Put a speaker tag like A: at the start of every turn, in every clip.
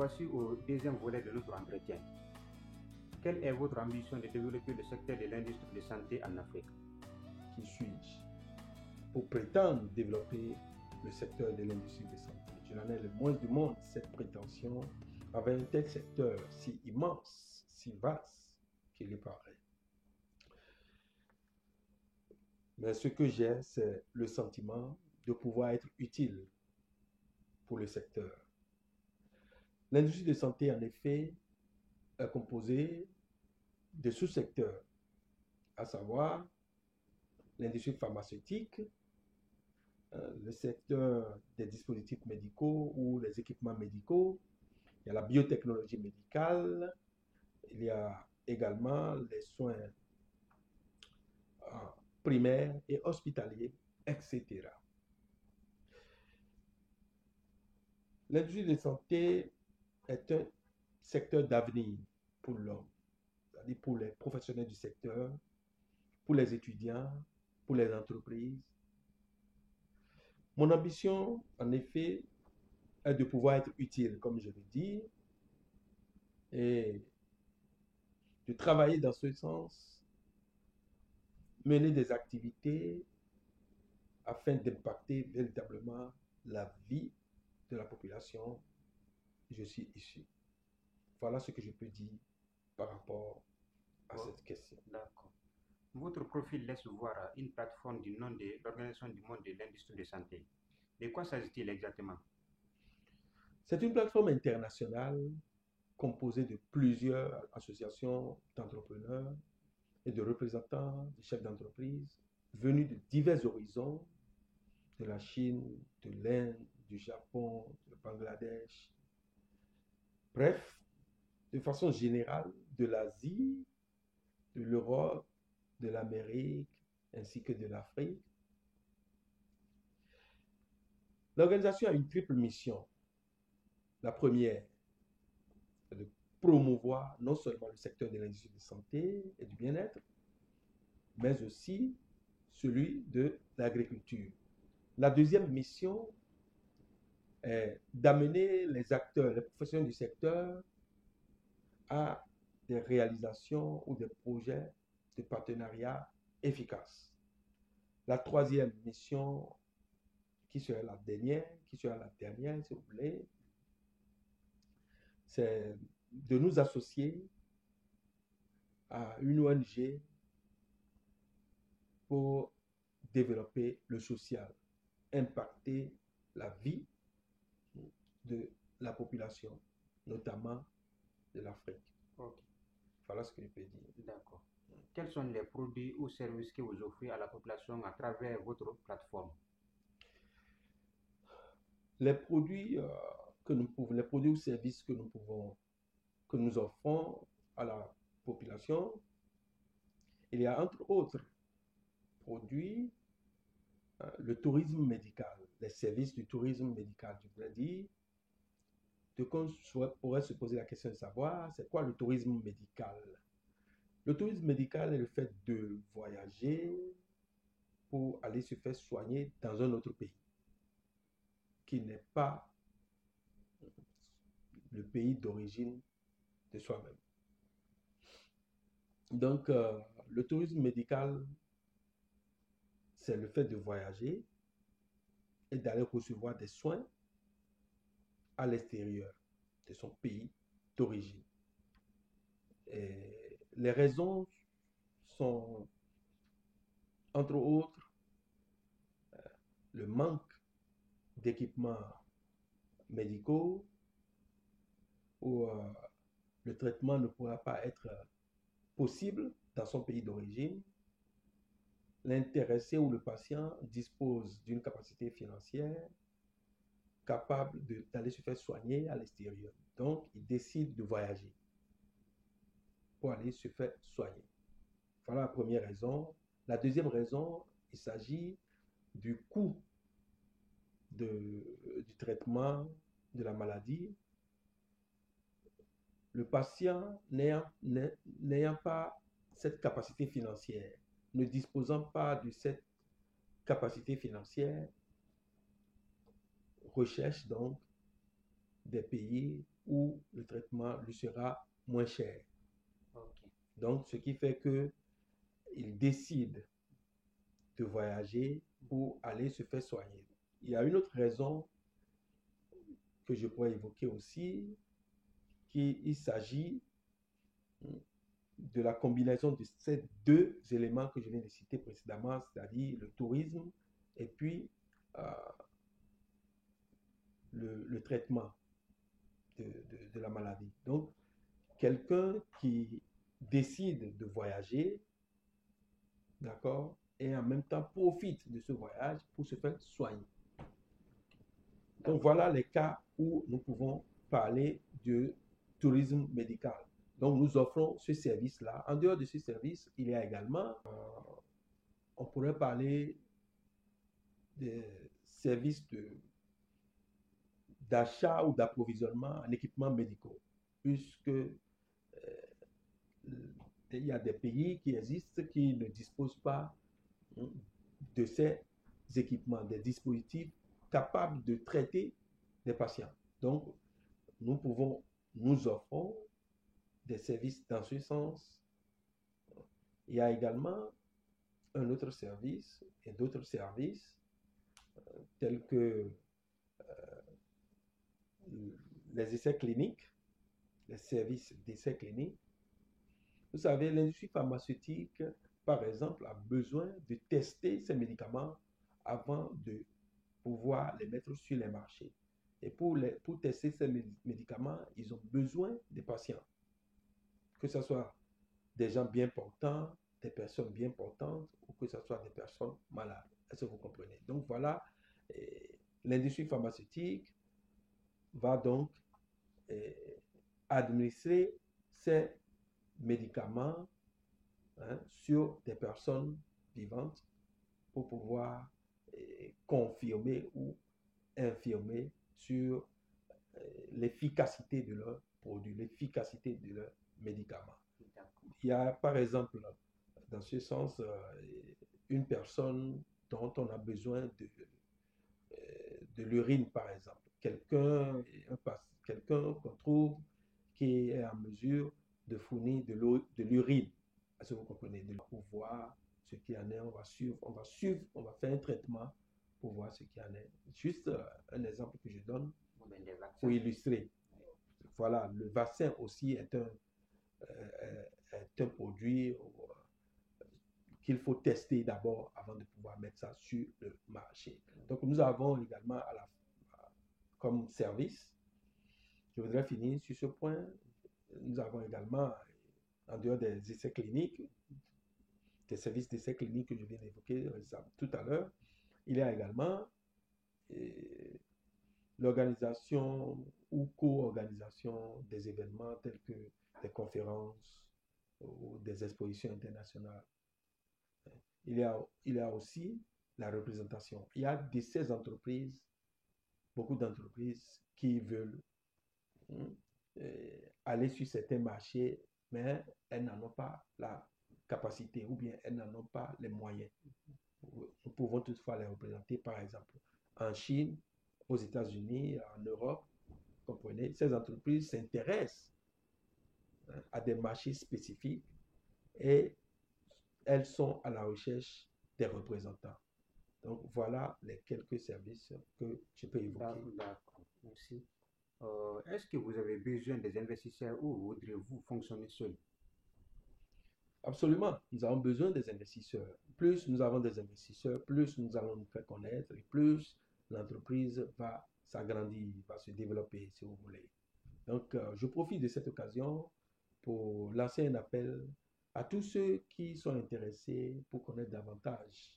A: voici au deuxième volet de notre entretien. Quelle est votre ambition de développer le secteur de l'industrie de santé en Afrique?
B: Qui suis-je pour prétendre développer le secteur de l'industrie de santé? Je n'en ai le moins du monde cette prétention avec un tel secteur si immense, si vaste qu'il est paraît. Mais ce que j'ai, c'est le sentiment de pouvoir être utile pour le secteur. L'industrie de santé, en effet, est composée de sous-secteurs, à savoir l'industrie pharmaceutique, le secteur des dispositifs médicaux ou les équipements médicaux, il y a la biotechnologie médicale, il y a également les soins primaires et hospitaliers, etc. L'industrie de santé est un secteur d'avenir pour l'homme, c'est-à-dire pour les professionnels du secteur, pour les étudiants, pour les entreprises. Mon ambition, en effet, est de pouvoir être utile, comme je l'ai dit, et de travailler dans ce sens, mener des activités afin d'impacter véritablement la vie de la population où je suis issu. Voilà ce que je peux dire par rapport à cette question.
A: D'accord. Votre profil laisse voir une plateforme du nom de l'Organisation du monde de l'industrie de santé. De quoi s'agit-il exactement?
B: C'est une plateforme internationale composée de plusieurs associations d'entrepreneurs et de représentants de chefs d'entreprise venus de divers horizons, de la Chine, de l'Inde, du Japon, du Bangladesh. Bref, de façon générale, de l'Asie, de l'Europe, de l'Amérique, ainsi que de l'Afrique. L'organisation a une triple mission. La première, c'est de promouvoir non seulement le secteur de l'industrie de santé et du bien-être, mais aussi celui de l'agriculture. La deuxième mission est d'amener les acteurs, les professionnels du secteur à des réalisations ou des projets de partenariat efficaces. La troisième mission, qui sera la dernière, si vous voulez, c'est de nous associer à une ONG pour développer le social, impacter la vie de la population, notamment de l'Afrique.
A: Okay.
B: Voilà ce que je peux dire.
A: D'accord. Quels sont les produits ou services que vous offrez à la population à travers votre plateforme?
B: Les produits les produits ou services que nous offrons à la population, il y a entre autres produits le tourisme médical, les services du tourisme médical, je voudrais dire. On pourrait se poser la question de savoir, c'est quoi le tourisme médical? Le tourisme médical est le fait de voyager pour aller se faire soigner dans un autre pays, qui n'est pas le pays d'origine de soi-même. Donc, le tourisme médical, c'est le fait de voyager et d'aller recevoir des soins à l'extérieur de son pays d'origine. Les raisons sont, entre autres, le manque d'équipements médicaux où le traitement ne pourra pas être possible dans son pays d'origine. L'intéressé ou le patient dispose d'une capacité financière capable d'aller se faire soigner à l'extérieur. Donc, il décide de voyager pour aller se faire soigner. Voilà la première raison. La deuxième raison, il s'agit du coût du traitement de la maladie. Le patient n'ayant pas cette capacité financière, ne disposant pas de cette capacité financière, recherche donc des pays où le traitement lui sera moins cher.
A: Ok.
B: Donc, ce qui fait qu'il décide de voyager pour aller se faire soigner. Il y a une autre raison que je pourrais évoquer aussi, qu'il s'agit de la combinaison de ces deux éléments que je viens de citer précédemment, c'est-à-dire le tourisme et puis le traitement de la maladie. Donc, quelqu'un qui décide de voyager, d'accord, et en même temps profite de ce voyage pour se faire soigner. Donc, voilà les cas où nous pouvons parler de tourisme médical. Donc, nous offrons ce service-là. En dehors de ce service, il y a également, on pourrait parler des services d'achat ou d'approvisionnement en équipements médicaux, puisque il y a des pays qui existent qui ne disposent pas de ces équipements, des dispositifs capables de traiter des patients. Donc, nous offrons des services dans ce sens. Il y a également un autre service et d'autres services tels que les essais cliniques, les services d'essais cliniques. Vous savez, l'industrie pharmaceutique, par exemple, a besoin de tester ces médicaments avant de pouvoir les mettre sur les marchés. Et pour tester ces médicaments, ils ont besoin des patients, que ce soit des gens bien portants, des personnes bien portantes, ou que ce soit des personnes malades. Est-ce que vous comprenez? Donc voilà, l'industrie pharmaceutique va donc administrer ces médicaments sur des personnes vivantes pour pouvoir confirmer ou infirmer sur l'efficacité de leurs produits, l'efficacité de leurs médicaments. Il y a par exemple, dans ce sens, une personne dont on a besoin de l'urine, par exemple. Quelqu'un qu'on trouve qui est en mesure de fournir de l'urine. Est-ce que vous comprenez? Pour voir ce qu'il y en est, on va faire un traitement pour voir ce qu'il y en est. Juste un exemple que je donne pour illustrer. Voilà, le vaccin aussi est un produit qu'il faut tester d'abord avant de pouvoir mettre ça sur le marché. Donc, nous avons également comme service, je voudrais finir sur ce point, nous avons également, en dehors des essais cliniques, des services d'essais cliniques que je viens d'évoquer tout à l'heure, il y a également l'organisation ou co-organisation des événements tels que des conférences ou des expositions internationales. Il y a aussi la représentation. Il y a de ces entreprises, beaucoup d'entreprises qui veulent aller sur certains marchés, mais elles n'en ont pas la capacité ou bien elles n'en ont pas les moyens. Nous pouvons toutefois les représenter, par exemple, en Chine, aux États-Unis, en Europe. Vous comprenez, ces entreprises s'intéressent à des marchés spécifiques et elles sont à la recherche des représentants. Donc, voilà les quelques services que je peux évoquer.
A: D'accord, merci. Est-ce que vous avez besoin des investisseurs ou voudrez-vous fonctionner seul?
B: Absolument, nous avons besoin des investisseurs. Plus nous avons des investisseurs, plus nous allons nous faire connaître et plus l'entreprise va s'agrandir, va se développer, si vous voulez. Donc, je profite de cette occasion pour lancer un appel à tous ceux qui sont intéressés pour connaître davantage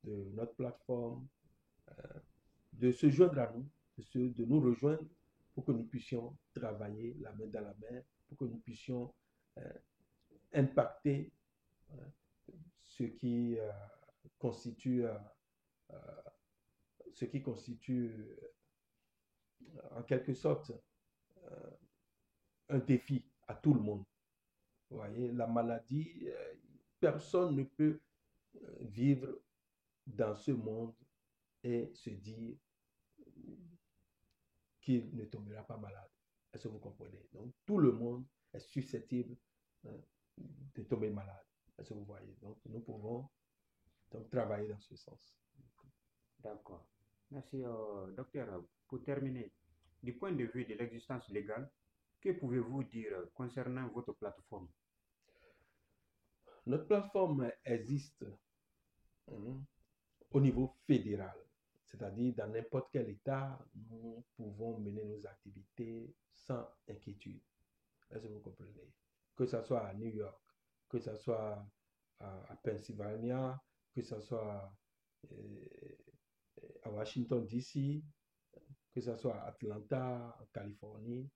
B: de notre plateforme, de se joindre à nous, de nous rejoindre pour que nous puissions travailler la main dans la main, pour que nous puissions impacter ce qui constitue en quelque sorte un défi à tout le monde. Vous voyez, la maladie, personne ne peut vivre dans ce monde et se dire qu'il ne tombera pas malade. Est-ce que vous comprenez? Donc, tout le monde est susceptible hein, de tomber malade. Est-ce que vous voyez? Donc, nous pouvons donc travailler dans ce sens.
A: D'accord. Merci, docteur. Pour terminer, du point de vue de l'existence légale, que pouvez-vous dire concernant votre plateforme?
B: Notre plateforme existe au niveau fédéral, c'est-à-dire dans n'importe quel État, nous pouvons mener nos activités sans inquiétude. Est-ce que vous comprenez? Que ce soit à New York, que ce soit à Pennsylvania, que ce soit à Washington, D.C., que ce soit à Atlanta, en Californie,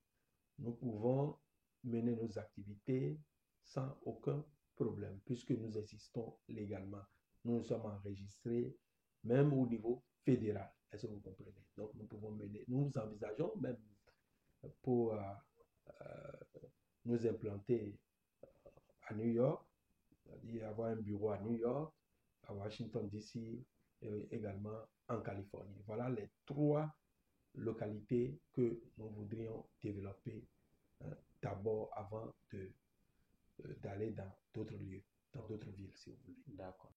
B: nous pouvons mener nos activités sans aucun problème, puisque nous existons légalement. Nous sommes enregistrés, même au niveau fédéral. Est-ce que vous comprenez? Donc, nous pouvons mener, nous envisageons même pour nous implanter à New York, c'est-à-dire avoir un bureau à New York, à Washington, D.C. et également en Californie. Voilà les 3 localités que nous voudrions développer d'abord avant d'aller dans d'autres lieux, dans d'autres villes, si vous voulez.
A: D'accord.